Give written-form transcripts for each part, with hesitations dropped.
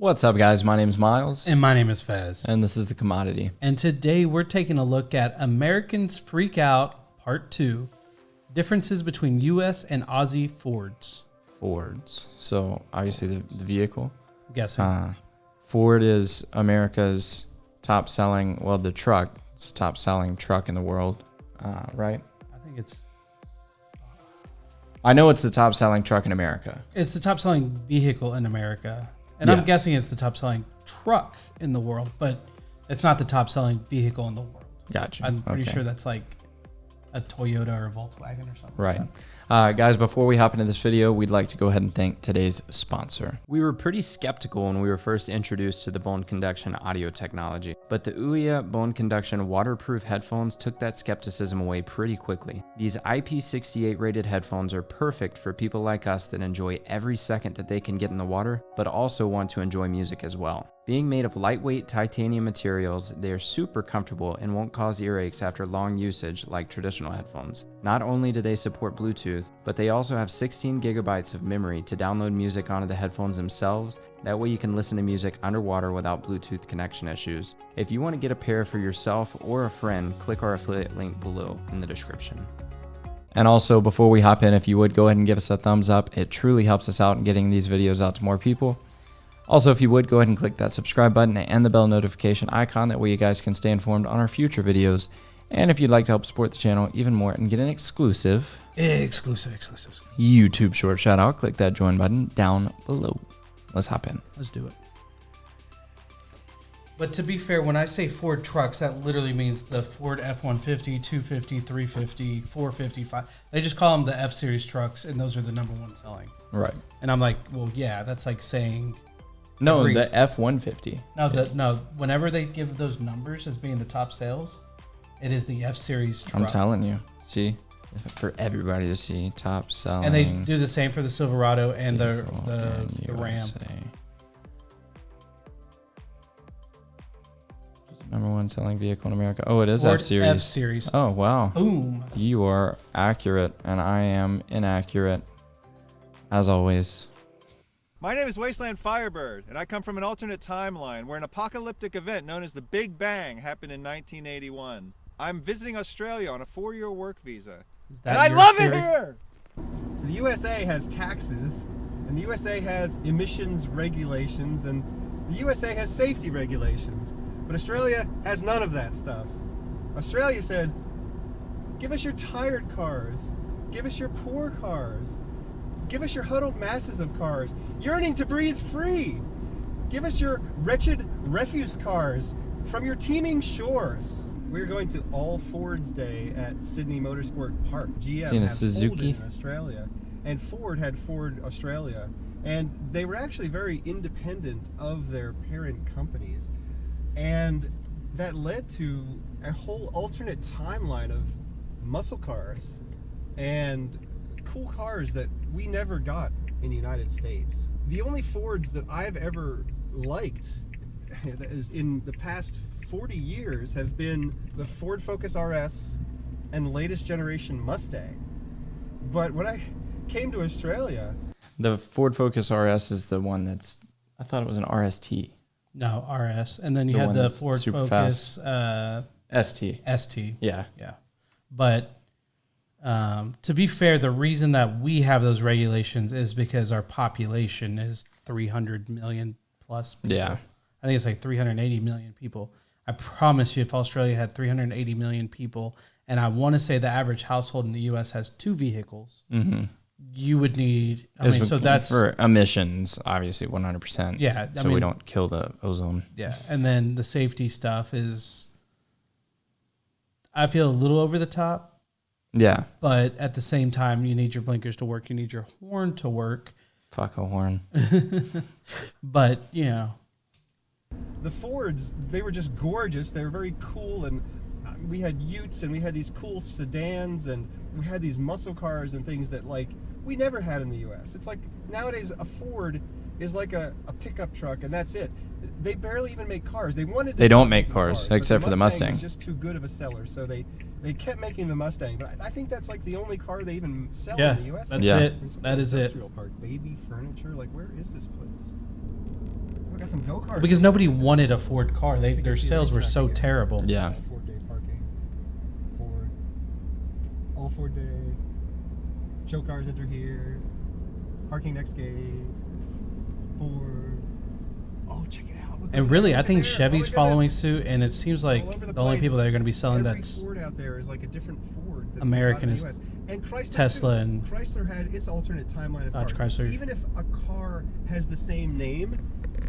What's up, guys? My name's Miles. And my name is Fez. And this is The Commodity. And today we're taking a look at Americans Freak Out Part 2. Differences between U.S. and Aussie Fords. Fords. So, obviously the vehicle. I'm guessing. Ford is America's top-selling, well, the truck. It's the top-selling truck in the world, right? I think it's... I know it's the top-selling truck in America. It's the top-selling vehicle in America. And Yeah. I'm guessing it's the top-selling truck in the world, but it's not the top-selling vehicle in the world. Gotcha. I'm pretty Okay. sure that's like a Toyota or a Volkswagen or something. Right. Like Guys, before we hop into this video, we'd like to go ahead and thank today's sponsor. We were pretty skeptical when we were first introduced to the bone conduction audio technology, but the Ouya bone conduction waterproof headphones took that skepticism away pretty quickly. These IP68 rated headphones are perfect for people like us that enjoy every second that they can get in the water, but also want to enjoy music as well. Being made of lightweight titanium materials, they are super comfortable and won't cause earaches after long usage like traditional headphones. Not only do they support Bluetooth, but they also have 16 gigabytes of memory to download music onto the headphones themselves. That way you can listen to music underwater without Bluetooth connection issues. If you want to get a pair for yourself or a friend, click our affiliate link below in the description. And also, before we hop in, if you would go ahead and give us a thumbs up, it truly helps us out in getting these videos out to more people. Also, if you would, go ahead and click that subscribe button and the bell notification icon. That way you guys can stay informed on our future videos. And if you'd like to help support the channel even more and get an exclusive YouTube short shout out, click that join button down below. Let's hop in. Let's do it. But to be fair, when I say Ford trucks, that literally means the Ford F-150, 250, 350, 455. They just call them the F-Series trucks, and those are the number one selling. Right. And I'm like, well, yeah, that's like saying... No, the F-150. No, whenever they give those numbers as being the top sales, it is the F-Series truck. I'm telling you. See? For everybody to see, top selling. And they do the same for the Silverado and the Ram. Number one selling vehicle in America. Oh, it is Ford F-Series. F-Series. Oh, wow. Boom. You are accurate, and I am inaccurate, as always. My name is Wasteland Firebird, and I come from an alternate timeline where an apocalyptic event known as the Big Bang happened in 1981. I'm visiting Australia on a 4-year work visa. And I love it here! So the USA has taxes, and the USA has emissions regulations, and the USA has safety regulations. But Australia has none of that stuff. Australia said, give us your tired cars, give us your poor cars, give us your huddled masses of cars, yearning to breathe free. Give us your wretched refuse cars from your teeming shores. We're going to All Ford's Day at Sydney Motorsport Park. GM has Suzuki in Australia, and Ford had Ford Australia. And they were actually very independent of their parent companies. And that led to a whole alternate timeline of muscle cars and cool cars that we never got in the United States. The only Fords that I've ever liked that is in the past 40 years have been the Ford Focus RS and the latest generation Mustang. But when I came to Australia... The Ford Focus RS is the one that's... I thought it was an RST. No, RS. And then you had the Ford Focus... ST. ST. Yeah. Yeah. But... to be fair, the reason that we have those regulations is because our population is 300 million plus people. Yeah. I think it's like 380 million people. I promise you, if Australia had 380 million people, and I want to say the average household in the U.S. has 2 vehicles, you would need... so that's... For emissions, obviously, 100%. Yeah. So we don't kill the ozone. Yeah. And then the safety stuff is... I feel a little over the top. Yeah. But at the same time, you need your blinkers to work. You need your horn to work. Fuck a horn. But, you know. The Fords, they were just gorgeous. They were very cool. And we had utes and we had these cool sedans and we had these muscle cars and things that, like, we never had in the U.S. It's like nowadays a Ford is like a pickup truck and that's it. They barely even make cars. They wanted to... They don't make cars except for the Mustang. It's just too good of a seller. So they kept making the Mustang, but I think that's like the only car they even sell in the U.S. That's it. That is it. Park, baby furniture. Like, where is this place? Got some go-karts. Because nobody wanted a Ford car. Their sales were so terrible. Yeah. Ford Day parking. Ford. All Ford Day. Show cars enter here. Parking next gate. Ford. Oh, check it out. Look And at really, that. I Look think at there. Chevy's Oh my goodness. following suit, and it seems like All over the only place. people that are going to be selling Every that's Ford out there is like a different Ford than American in is the US. And Chrysler Tesla too. and Chrysler had its alternate timeline of Dodge cars. Chrysler. Even if a car has the same name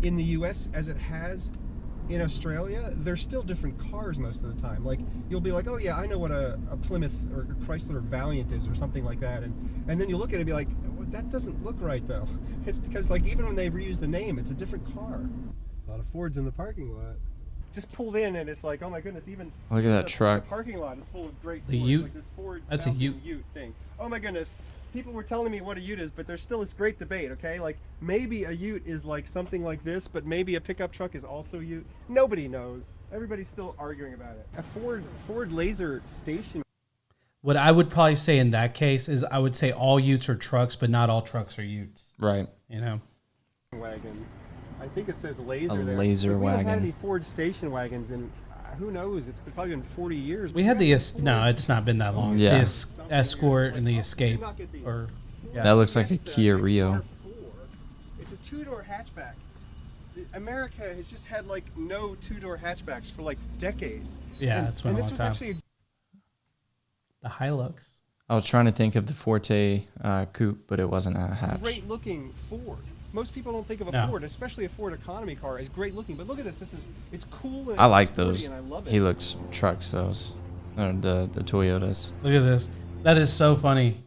in the US as it has in Australia, they're still different cars most of the time. Like you'll be like, oh yeah, I know what a Plymouth or a Chrysler Valiant is or something like that, and then you look at it and be like, well, that doesn't look right though. It's because like even when they reuse the name, it's a different car. A lot of Fords in the parking lot. Just pulled in and it's like, oh my goodness, even Look at that truck. The parking lot is full of great The Fords, Ute? like this Ford That's a Falcon Ute. thing. Oh my goodness. People were telling me what a Ute is, but there's still this great debate, okay? Like maybe a Ute is like something like this, but maybe a pickup truck is also Ute. Nobody knows. Everybody's still arguing about it. A Ford Laser station what I would probably say in that case is I would say all Utes are trucks, but not all trucks are Utes. Right. You know, wagon. I think it says Laser A there. laser But we haven't had wagon. any Ford station wagons in who knows? It's probably been 40 years. we had the no, it's not been that long. Yeah. The Escort and the Escape, or yeah. That looks like a Fiesta Kia Rio. XR4. It's a two-door hatchback. America has just had like no two-door hatchbacks for like decades. Yeah, it's been a this long was time. actually The Hilux. I was trying to think of the Forte coupe, but it wasn't a a hatch. great-looking Ford. Most people don't think of a No. Ford, especially a Ford economy car, as great-looking. But look at this. It's cool. And I it's like sporty those And I love it. Helix trucks, those. Or the Toyotas. Look at this. That is so funny.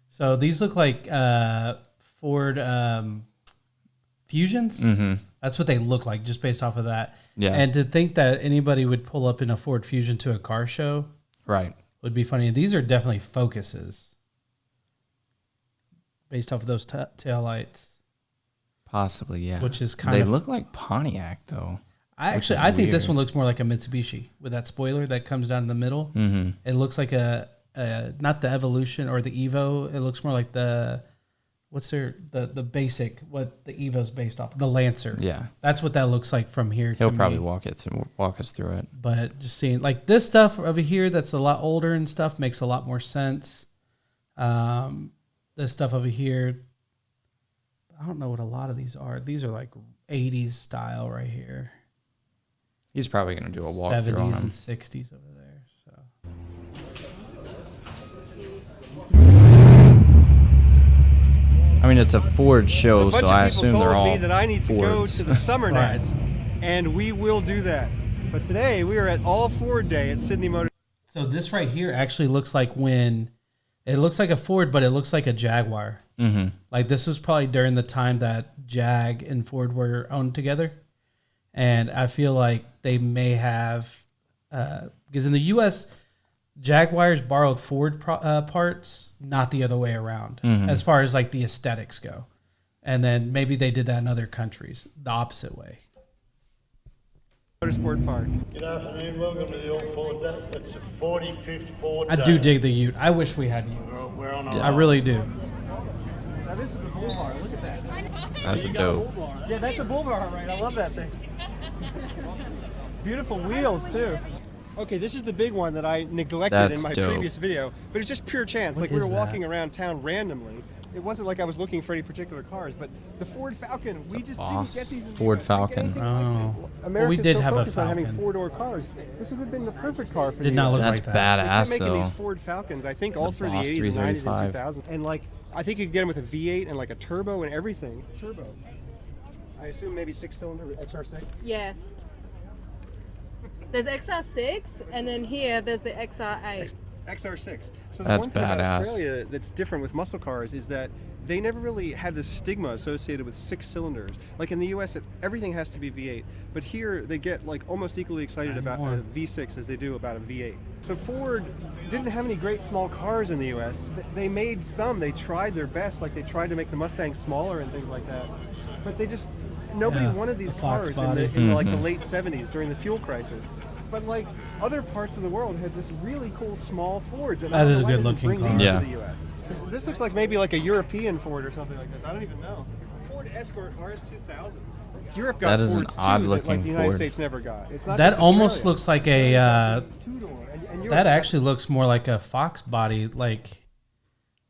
So these look like Ford Fusions. Mm-hmm. That's what they look like, just based off of that. Yeah. And to think that anybody would pull up in a Ford Fusion to a car show Right. would be funny. These are definitely Focuses, based off of those tail lights. Possibly, yeah. Which is kind They of- look like Pontiac, though. I Which is think this weird. one looks more like a Mitsubishi with that spoiler that comes down the middle. Mm-hmm. It looks like a not the Evolution or the Evo. It looks more like the the basic, what the Evo's based off, the Lancer. Yeah. That's what that looks like from here. He'll to probably me. walk us through it. But just seeing like this stuff over here that's a lot older and stuff makes a lot more sense. This stuff over here, I don't know what a lot of these are. These are like 80s style right here. He's probably going to do a walkthrough on 70s him. and 60s over there. So I mean, it's a Ford show, A bunch so of I people assume they're told all me that I need to go Fords. to the summer Right. nights, and we will do that. But today we are at All Ford Day at Sydney Motor. So this right here actually looks like when it looks like a Ford, but it looks like a Jaguar. Mm-hmm. Like this was probably during the time that Jag and Ford were owned together, and I feel like they may have because in the U.S. Jaguars borrowed Ford parts, not the other way around, as far as like the aesthetics go, and then maybe they did that in other countries the opposite way. Motorsport Park. Good afternoon, welcome to the All Ford Day. It's the 45th Ford I Day. do dig the Ute. I wish we had Utes. We're on I really do. Now this is the bull bar. Look at that. That's a dope. Yeah, that's a bull bar, right? I love that thing. Beautiful wheels too. Okay, this is the big one that I neglected That's in my dope. previous video, but it's just pure chance. What Like we were is walking that? around town randomly. It wasn't like I was looking for any particular cars, but the Ford Falcon, we just didn't boss. get these. in Ford the US. Like Falcon. anything Oh. like Well, America's we did so have a focused on having Falcon. four-door cars. This would have been the perfect car for Did the not US. look That's like that. They kept badass, making though. these Ford Falcons, I think, all The through the Boss 80s and 90s and 335. 2000s. And like, I think you could get them with a V8 and like a turbo and everything. Turbo. I assume maybe six-cylinder XR6. Yeah. There's XR6, and then here there's the XR8. XR6. So the That's one thing about badass. Australia that's different with muscle cars is that they never really had this stigma associated with six cylinders. Like in the US, everything has to be V8, but here they get like almost equally excited about more. a V6 as they do about a V8. So Ford didn't have any great small cars in the US. They made some. They tried their best. Like they tried to make the Mustang smaller and things like that. But they just nobody Yeah, wanted these the Fox cars body. in the like the Mhm. late 70s during the fuel crisis. But like other parts of the world had just really cool small Fords. And I That don't is know a why they good didn't looking bring car. these Yeah. to the US. So this looks like maybe like a European Ford or something like this. I don't even know. Ford Escort RS2000. like Europe got That is an Fords too, odd that, looking like the United Ford. States never got. It's not That just almost Australia. looks like a. Two-door, and Europe That got- actually looks more like a Fox body, like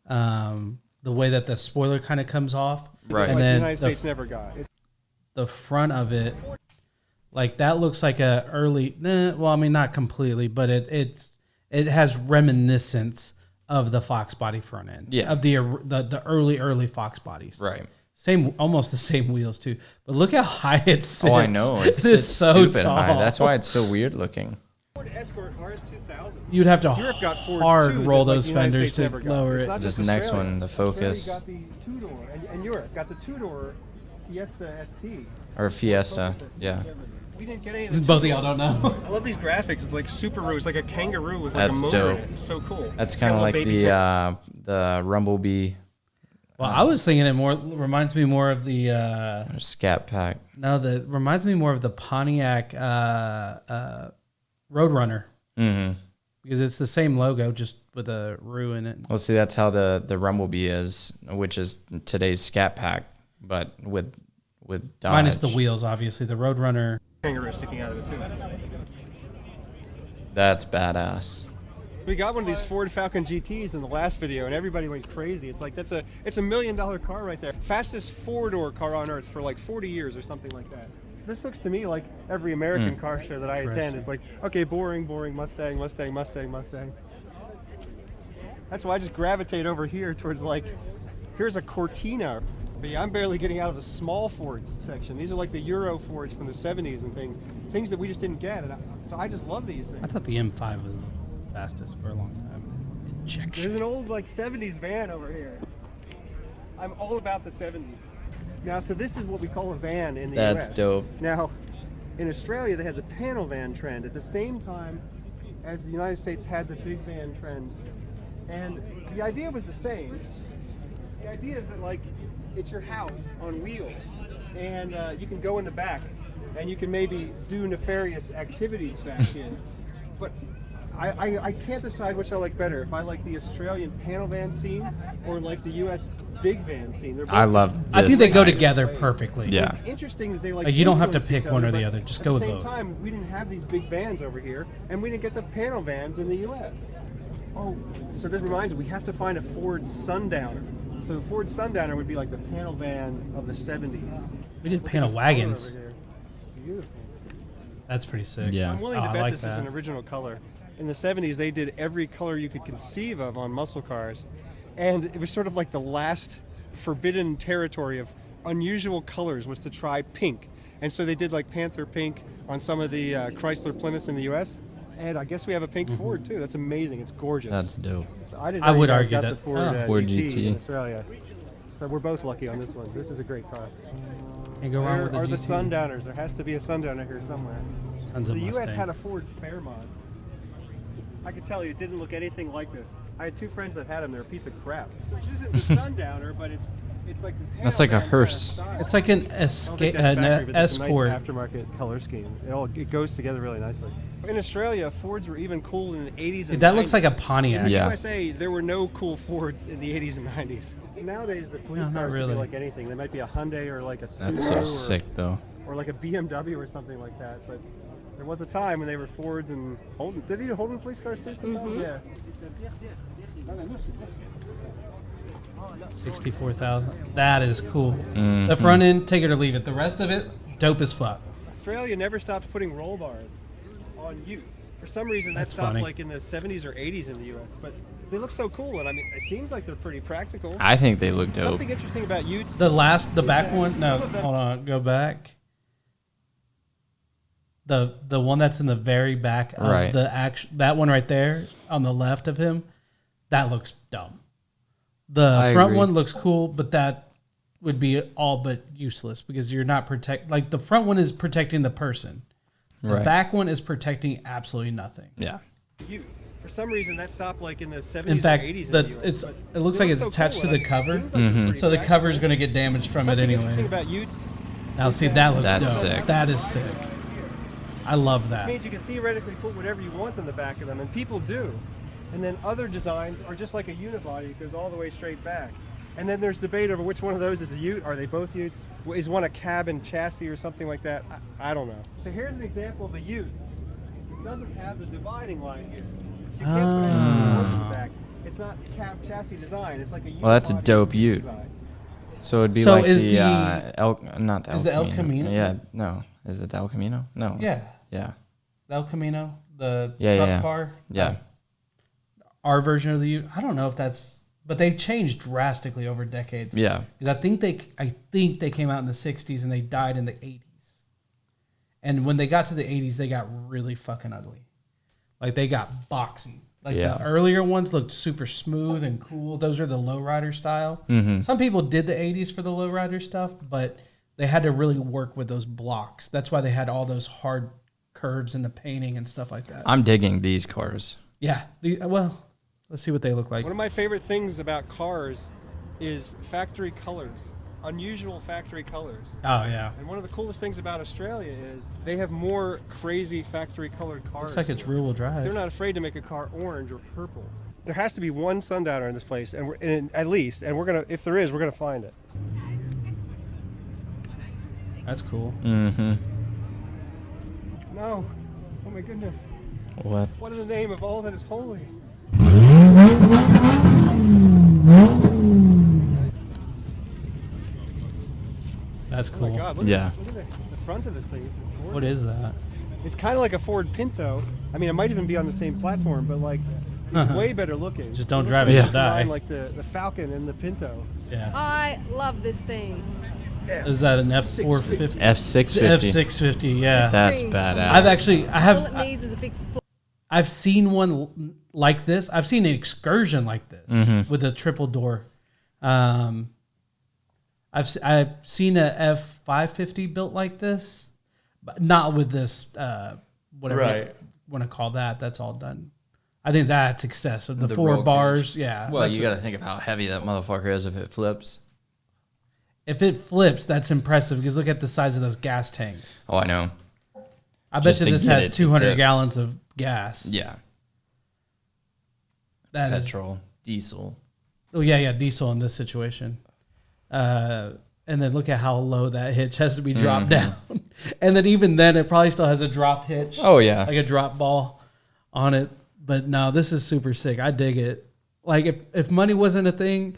the way that the spoiler kind of comes off. Right. And like the then United States never got. the front of it, like that looks like a early. Well, I mean, not completely, but it has reminiscence of the Fox body front end. Yeah. Of the early Fox bodies. Right. Same, almost the same wheels too. But look how high it sits. Oh, I know. It It is sits so stupid tall. high. That's why it's so weird looking. Ford Escort RS2000. You'd have to Europe got Fords hard too, roll that, like, those the United fenders States to never got. lower It's it. not This just next Australia. one, the Australia Focus. got the two-door, and Europe got the two-door Fiesta ST. Or Fiesta. Yeah. We didn't get any of the Both of two-door. y'all don't know. I love these graphics. It's like Subaru. It's like a kangaroo with like That's a motor dope. in it. It's so cool. That's Got kind a of like little baby the Rumblebee Well, I was thinking it more reminds me more of the or Scat Pack. that reminds me more of the Pontiac Roadrunner Mm-hmm. because it's the same logo just with a roux in it. Well, see, that's how the Rumblebee is, which is today's Scat Pack, but with Dodge. Minus the wheels, obviously. The Roadrunner. kangaroo sticking out of it too. That's badass. We got one of these Ford Falcon GTs in the last video, and everybody went crazy. It's like it's a $1 million car right there. Fastest four-door car on earth for like 40 years or something like that. This looks to me like every American car show that I attend is like, okay, boring, Mustang. That's why I just gravitate over here towards like, here's a Cortina. But yeah, I'm barely getting out of the small Fords section. These are like the Euro Fords from the 70s and things that we just didn't get. So I just love these I things. thought the M5 was the fastest for a long time. Injection. There's an old like 70s van over here. I'm all about the 70s. Now, so this is what we call a van in the US. That's dope. Now, in Australia, they had the panel van trend at the same time as the United States had the big van trend. And the idea was the same. The idea is that like, it's your house on wheels. And you can go in the back and you can maybe do nefarious activities back in. But I can't decide which I like better. If I like the Australian panel van scene or like the US big van scene. They're both I love this. I think they go type. together perfectly. Yeah. It's interesting that they like. Like, you don't have to influence pick each one or other, the but other. Just go with At the both. same time, we didn't have these big vans over here, and we didn't get the panel vans in the U.S. Oh, so this reminds me, we have to find a Ford Sundowner. So Ford Sundowner would be like the panel van of the 70s. We did Look at panel this color wagons. over here. Beautiful. That's pretty sick. Yeah. I'm willing to I bet like this is that. an original color. In the 70s, they did every color you could conceive of on muscle cars. And it was sort of like the last forbidden territory of unusual colors was to try pink. And so they did like Panther pink on some of the Chrysler Plymouths in the US. And I guess we have a pink Ford too. That's amazing. It's gorgeous. That's dope. So I didn't I know you would guys argue got that- the Ford, Ford GT in GT. Australia. So we're both lucky on this one. This is a great car. Can't go wrong Where with a are the GT. Sundowners? There has to be a Sundowner here somewhere. Tons of The US had a Mustangs. Ford Fairmont. I could tell you it didn't look anything like this. I had two friends that had them. They're a piece of crap. So this isn't the Sundowner, but it's like the That's like a panel van hearse. style. It's like an I don't think escape, that's factory, but it's escort. a nice aftermarket color scheme. It goes together really nicely. In Australia, Fords were even cool in the 80s and 90s. That looks like a In Pontiac. the Yeah. USA, there were no cool Fords in the 80s and 90s. Nowadays, the police No, not cars could really. be like anything. They might be a Hyundai or like a Subaru That's so or, sick, though. or like a BMW or something like that. But there was a time when they were Fords and Holden. Did he do Holden police cars too sometimes? Yeah. 64,000. That is cool. Mhm. The front end, take it or leave it. The rest of it, dope as fuck. Australia never stopped putting roll bars on utes. For some reason, that That's stopped funny. like in the 70s or 80s in the US. But they look so cool, and I mean, it seems like they're pretty practical. I think they look dope. Something interesting about utes. The back one. No, hold on. Go back. The one that's in the very back of Right. that one right there on the left of him, that looks dumb. The I front agree. one looks cool, but that would be all but useless because you're not like the front one is protecting the person. The Right. back one is protecting absolutely nothing. Yeah. utes. For some reason, that stopped like in the 70s In fact, or 80s in the, the US. it's but it looks they like look it's so attached cool, to the and it cover, seems like they're pretty so the practical. cover is going to get damaged from it Something anyway. interesting about utes Now, see, that looks That's dope. sick. That is sick. I love that. means you can theoretically put whatever you want on the back of them, and people do. And then other designs are just like a unibody, it goes all the way straight back. And then there's debate over which one of those is a ute. Are they both utes? Is one a cab and chassis or something like that? I don't know. So here's an example of a ute. It doesn't have the dividing line here. So you can't put any doors in the back. It's not cab chassis design. It's like a ute. Well, that's a body dope ute. design. So it'd be So like is the not the is the El Camino? Yeah, no. Is it the El Camino? No. Yeah. Yeah. The El Camino, the Yeah, truck yeah. car. Yeah. Our version of the Ute. I don't know if that's, but they've changed drastically over decades. Yeah. Because I think they came out in the 60s and they died in the 80s. And when they got to the 80s, they got really fucking ugly. Like they got boxy. Like Yeah. the earlier ones looked super smooth and cool. Those are the lowrider style. Mm-hmm. Some people did the 80s for the lowrider stuff, but they had to really work with those blocks. That's why they had all those hard curves in the painting and stuff like that. I'm digging these cars. Yeah. Well, let's see what they look like. One of my favorite things about cars is factory colors, unusual factory colors. Oh, yeah. And one of the coolest things about Australia is they have more crazy factory colored cars. Looks like it's rear-wheel drive. They're not afraid to make a car orange or purple. There has to be one sundowner in this place, and at least, and we're gonna, if there is, we're gonna find it. That's cool. Mm-hmm. No. Oh my goodness. What? What in the name of all that is holy? That's Oh cool. my God, look Yeah. at the front of this thing. This is gorgeous. What is that? It's kind of like a Ford Pinto. I mean, it might even be on the same platform, but like, it's way better looking. Just don't It drive looks it, like you'll die. Like the Falcon and the Pinto. Yeah. I love this thing. Is that an F450? F650. F650, yeah. That's Screen. badass. All it needs is a big flip. I've seen one like this. I've seen an excursion like this with a triple door. I've seen a F550 built like this, but not with this. Whatever you want to call that. That's all done. I think that's excessive. The roll 4 bars, yeah. Well, that's you got to think of how heavy that motherfucker is if it flips. if it flips, that's impressive because look at the size of those gas tanks. Oh, I know. I bet Just you to this get has it to 200 tip. gallons of gas. Yeah. That is. Petrol, diesel. Oh yeah, diesel in this situation. And then look at how low that hitch has to be dropped down. And then even then, it probably still has a drop hitch. Oh, yeah. Like a drop ball on it. But no, this is super sick. I dig it. Like if money wasn't a thing,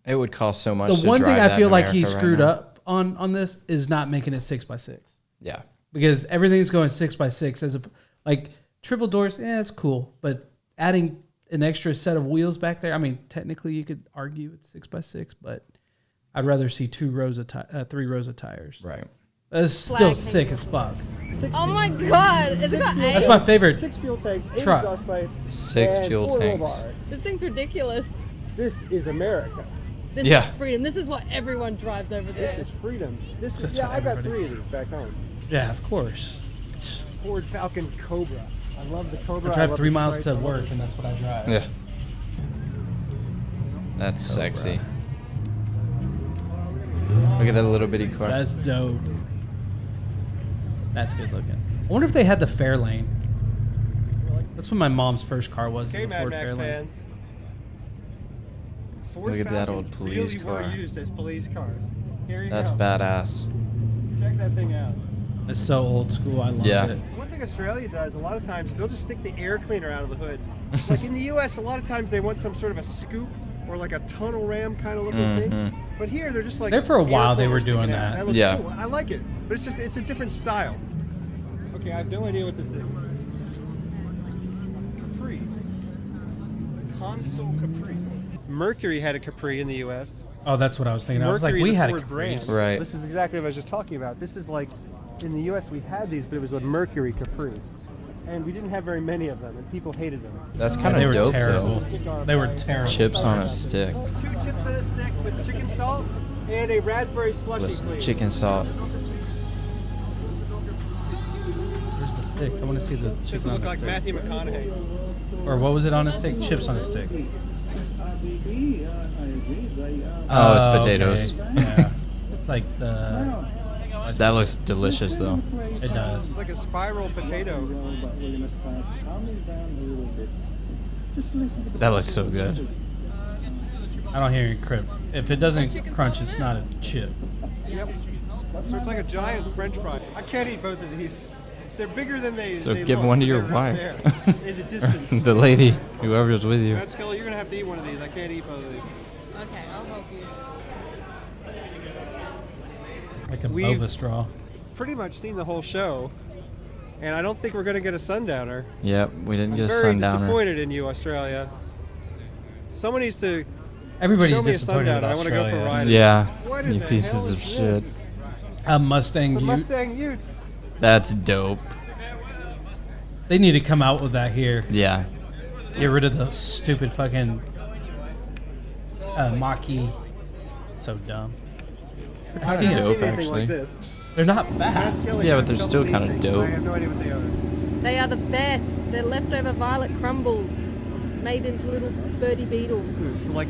It would cost so much. the one thing I feel like he America right screwed now. up on this is not making it 6x6. Yeah. Because everything's going 6x6 as a like triple doors. Yeah, it's cool, but adding an extra set of wheels back there. I mean, technically you could argue it's 6x6, but I'd rather see 3 rows of tires. Right. That's still Flag sick hanging as fuck. Oh my God! Is it got That's 8? my favorite. 6 fuel tanks, 8 Truck. exhaust pipes, 6 and fuel 4 roll tanks. bars. This thing's ridiculous. This is America. This Yeah. is freedom. This is what everyone drives over This there. is freedom. This That's is, yeah, what I got everybody- 3 of these back home. Yeah, of course. Ford Falcon Cobra. I love the Cobra. I drive love 3 the miles stripes. to I love work, it. and that's what I drive. Yeah. That's sexy. Look at that little bitty car. That's dope. That's good looking. I wonder if they had the Fairlane. That's what my mom's first car was. Okay, the Mad Ford Max Fairlane. fans. Ford Look at that Falcons old police really car. were used as police cars. Here you That's go. badass. Check that thing out. It's so old school. I love Yeah. it. One thing Australia does, a lot of times, they'll just stick the air cleaner out of the hood. Like in the U.S., a lot of times they want some sort of a scoop or like a tunnel ram kind of looking thing. But here, they're just like... There for a air while they were cleaners doing sticking out. that. looks Yeah. cool. I like it. But it's just, it's a different style. Okay, I have no idea what this is. Capri. Console Capri. Mercury had a Capri in the U.S. Oh, that's what I was thinking. I was like, Mercury we is had a Ford Capri. brand. Right. This is exactly what I was just talking about. This is like, in the U.S. we had these, but it was a Mercury Capri. And we didn't have very many of them, and people hated them. That's Yeah, kind they of were dope, terrible. though. They were terrible. Chips on a stick. 2 chips on a stick with chicken salt and a raspberry slushy Listen, clean. chicken salt. Where's the stick? I want to see the Doesn't chicken on look the like stick. Matthew McConaughey. Or what was it on a stick? Chips on a stick. Oh, it's potatoes. Okay. Yeah. It's like the... That looks delicious, though. It does. It's like a spiral potato. That looks so good. I don't hear any crip. If it doesn't crunch, it's not a chip. Yep. So it's like a giant French fry. I can't eat both of these. They're bigger than they. So they give look. one to your They're right wife. there in the distance. The lady, whoever's with you. Matt Scully, you're gonna have to eat one of these. I can't eat both of these. Okay, I'll help you. Like a We've- boba straw. Pretty much seen the whole show, and I don't think we're gonna get a sundowner. Yep, we didn't I'm get a very sundowner. disappointed in you, Australia. Someone needs to Everybody's show me a disappointed sundowner. with I want to go for a Australia. ride. Yeah, What in you the pieces hell of is shit. this? A Mustang It's a Ute. Mustang Ute. That's dope. They need to come out with that here. Yeah. Get rid of those stupid fucking Mach-E. So dumb. That's I've never dope, seen anything actually. like this. They're not Matt fast. Scully Yeah, has but they're a couple still of these kinda things, dope. I have no idea what they are. They are the best. They're leftover violet crumbles made into little birdie beetles. So like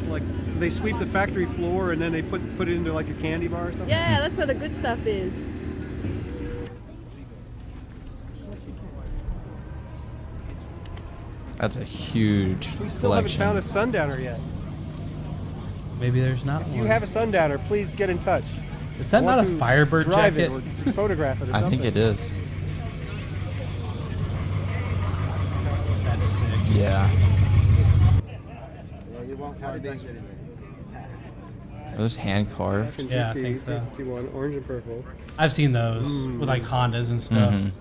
they sweep the factory floor and then they put it into like a candy bar or something. Yeah, that's where the good stuff is. That's a huge We still haven't collection. found a sundowner yet. Maybe there's not If one. you have a sundowner, please get in touch. Is that I not want a to Firebird drive jacket? it or photograph it or I something. think it is. That's sick. Yeah. Yeah, you won't find these. Are those hand carved? Yeah, I think so. T1, orange and purple. I've seen those with like Hondas and stuff. Mhm.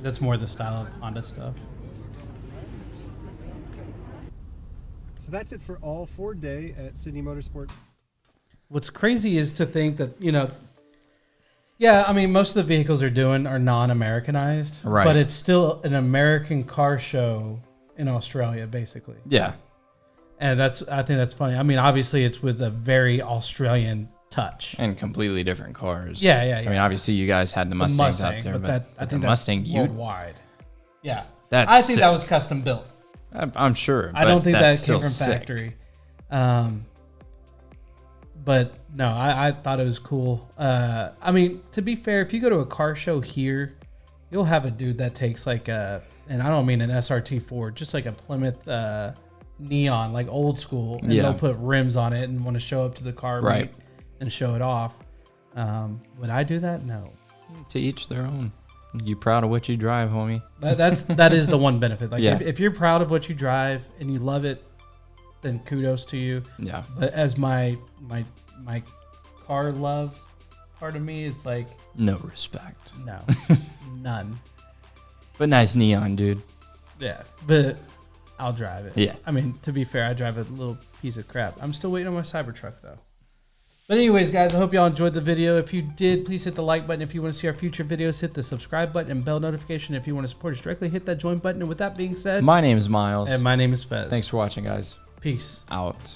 That's more the style of Honda stuff. So that's it for all Ford Day at Sydney Motorsport. What's crazy is to think that, yeah, I mean, most of the vehicles they're doing are non-Americanized. Right. But it's still an American car show in Australia, basically. Yeah. And I think that's funny. I mean, obviously it's with a very Australian touch. And completely different cars. Yeah. I mean, obviously you guys had the The Mustangs Mustang, out there, but, I the think Mustang that's Ute, worldwide. Yeah. That's I think that sick. was custom built. I'm sure. I don't think that's that came still from sick. factory. But no, I thought it was cool. I mean, to be fair, if you go to a car show here, you'll have a dude that takes like and I don't mean an SRT Ford, just like a Plymouth Neon, like old school, and Yeah. they'll put rims on it and want to show up to the car Right. meet and show it off. Would I do that? No. To each their own. You proud of what you drive, homie? That is the one benefit. Like Yeah. if you're proud of what you drive and you love it, then kudos to you. Yeah. But as my car love part of me, it's like No respect. no, none. But nice neon, dude. Yeah, but I'll drive it. Yeah. I mean, to be fair, I drive a little piece of crap. I'm still waiting on my Cybertruck though. But anyways, guys, I hope y'all enjoyed the video. If you did, please hit the like button. If you want to see our future videos, hit the subscribe button and bell notification. If you want to support us directly, hit that join button. And with that being said, My name's Miles. and my name is Fez. Thanks for watching, guys. Peace. Out.